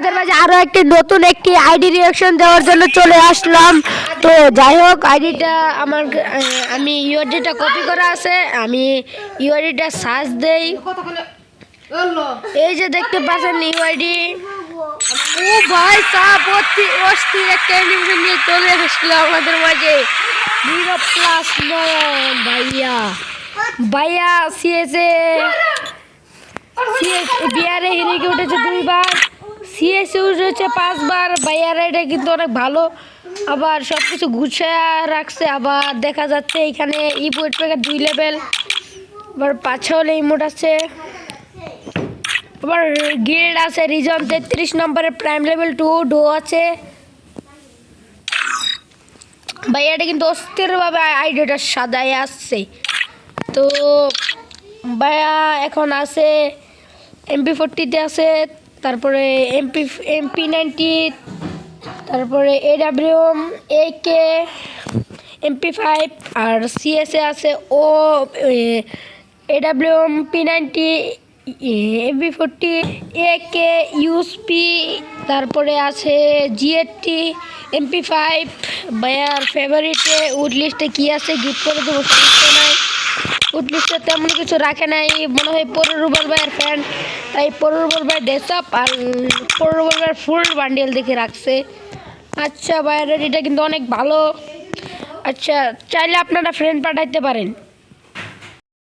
আপনাদের মাঝে আরো নতুন একটি আইডি রিঅ্যাকশন দেওয়ার জন্য চলে আসলাম। তো যাই হোক, আইডিটা আমার আমি ইউআইডিটা কপি করা আছে, আমি ইউআইডিটা সার্চ দেই। এই যে দেখতে পাচ্ছেন ইউআইডি। ও ভাই সাপ অস্থির একটা অ্যানিমেশন নিয়ে চলে এসেছিল আমাদের মাঝে। 0+9 ভাইয়া ভাইয়া সিএসএ বিয়ারে হিরোকে উঠেছে 2 বার, সিএসএ উঠেছে 5 বার। ভাইয়ার এটা কিন্তু অনেক ভালো, আবার সব কিছু গুছিয়ে রাখছে। আবার দেখা যাচ্ছে এখানে ইমোট প্যাকের 2 লেভেল, আবার 5-6 হলে ইমোট আছে। আবার গিল্ড আছে, রিজন 33 নম্বরে প্রাইম লেভেল 2 ডো আছে। ভাইয়াটা কিন্তু অস্থিরভাবে আইডিয়াটা সাজায় আসছে। তো ভাইয়া এখন আছে MP40-তে আছে, তারপরে MP90, তারপরে AWM AK MP5 আর সিএসএ আছে। ও AWM P90 MP40 AK USP, তারপরে আছে GT MP5। ভাইয়ার ফেভারিটে উড লিস্টে কী আছে গিফট করে দেবো, সমস্যা নাই। উড লিস্টে তেমন কিছু রাখে নাই, মনে হয় পররুবল ভাইয়ের ফ্যান, তাই পররুবল ভাই ডেসআপ আর পররুবল ভাইয়ের ফুল বান্ডেল দেখে রাখছে। আচ্ছা ভাইয়ের এটা কিন্তু অনেক ভালো। আচ্ছা, চাইলে আপনারা ফ্রেন্ড পাঠাইতে পারেন।